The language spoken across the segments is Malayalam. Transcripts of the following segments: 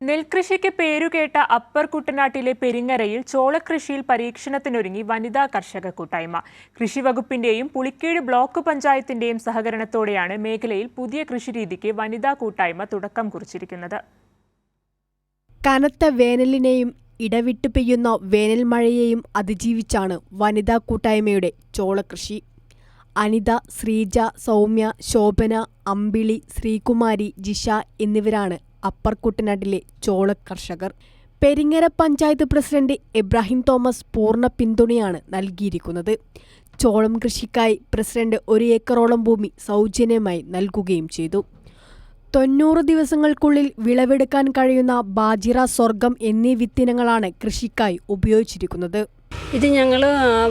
നെൽകൃഷിക്ക് പേരുകേട്ട അപ്പർ കുട്ടനാട്ടിലെ പെരിങ്ങരയിൽ ചോളകൃഷിയിൽ പരീക്ഷണത്തിനൊരുങ്ങി വനിതാ കർഷക കൂട്ടായ്മ. കൃഷിവകുപ്പിന്റെയും പുളിക്കീട് ബ്ലോക്ക് പഞ്ചായത്തിന്റെയും സഹകരണത്തോടെയാണ് മേഖലയിൽ പുതിയ കൃഷിരീതിക്ക് വനിതാ കൂട്ടായ്മ തുടക്കം കുറിച്ചിരിക്കുന്നത്. കനത്ത വേനലിനെയും ഇടവിട്ട് പെയ്യുന്ന വേനൽ മഴയെയും അതിജീവിച്ചാണ് വനിതാ കൂട്ടായ്മയുടെ ചോളകൃഷി. അനിത, ശ്രീജ, സൗമ്യ, ശോഭന, അമ്പിളി, ശ്രീകുമാരി, ജിഷ എന്നിവരാണ് അപ്പർ കുട്ടനാട്ടിലെ ചോള കർഷകർ. പെരിങ്ങര പഞ്ചായത്ത് പ്രസിഡന്റ് ഇബ്രാഹിം തോമസ് പൂർണ്ണ പിന്തുണയാണ് നൽകിയിരിക്കുന്നത്. ചോളം കൃഷിക്കായി പ്രസിഡന്റ് 1 ഏക്കറോളം ഭൂമി സൗജന്യമായി നൽകുകയും ചെയ്തു. 90 ദിവസങ്ങൾക്കുള്ളിൽ വിളവെടുക്കാൻ കഴിയുന്ന ബാജിറ, സ്വർഗം എന്നീ വിത്തിനങ്ങളാണ് കൃഷിക്കായി ഉപയോഗിച്ചിരിക്കുന്നത്. ഇത് ഞങ്ങൾ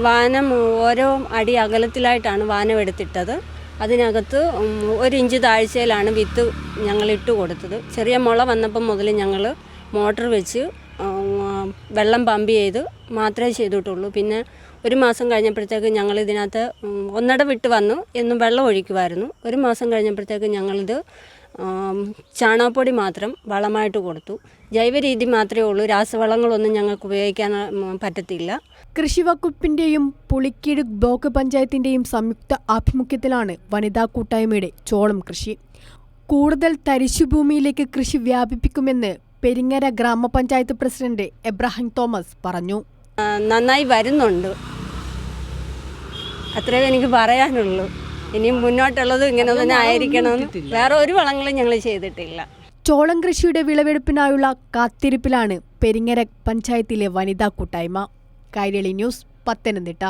വാനം ഓരോ അടി അകലത്തിലായിട്ടാണ് വാനം എടുത്തിട്ടത്. അതിനകത്ത് 1 ഇഞ്ച് താഴ്ചയിലാണ് വിത്ത് ഞങ്ങൾ ഇട്ട് കൊടുത്തത്. ചെറിയ മുള വന്നപ്പം മുതൽ ഞങ്ങൾ മോട്ടർ വെച്ച് വെള്ളം പമ്പ് ചെയ്ത് മാത്രമേ ചെയ്തിട്ടുള്ളൂ. പിന്നെ 1 മാസം കഴിഞ്ഞപ്പോഴത്തേക്ക് ഞങ്ങൾ ഇതിനകത്ത് ഒന്നട വിട്ട് വന്നു എന്നും വെള്ളം ഒഴിക്കുമായിരുന്നു. 1 മാസം കഴിഞ്ഞപ്പോഴത്തേക്ക് ഞങ്ങളിത് ചാണകപ്പൊടി മാത്രം വളമായിട്ട് കൊടുത്തു. ജൈവ രീതി മാത്രമേ ഉള്ളൂ, രാസവളങ്ങളൊന്നും ഞങ്ങൾക്ക് ഉപയോഗിക്കാൻ പറ്റത്തില്ല. കൃഷിവകുപ്പിന്റെയും പുളിക്കീട് ബ്ലോക്ക് പഞ്ചായത്തിന്റെയും സംയുക്ത ആഭിമുഖ്യത്തിലാണ് വനിതാ കൂട്ടായ്മയുടെ ചോളം കൃഷി. കൂടുതൽ തരിശുഭൂമിയിലേക്ക് കൃഷി വ്യാപിപ്പിക്കുമെന്ന് പെരിങ്ങര ഗ്രാമപഞ്ചായത്ത് പ്രസിഡന്റ് ഇബ്രാഹിം തോമസ് പറഞ്ഞു. നന്നായി വരുന്നുണ്ട്, അത്രേ എനിക്ക് പറയാനുള്ളൂ. ഇനിയും മുന്നോട്ടുള്ളത് ഇങ്ങനെ തന്നെ ആയിരിക്കണമെന്ന്. വേറെ ഒരു വളങ്ങളും ഞങ്ങൾ ചെയ്തിട്ടില്ല. ചോളം കൃഷിയുടെ വിളവെടുപ്പിനായുള്ള കാത്തിരിപ്പിലാണ് പെരിങ്ങര പഞ്ചായത്തിലെ വനിതാ കൂട്ടായ്മ. കൈരളി ന്യൂസ്, പത്തനംതിട്ട.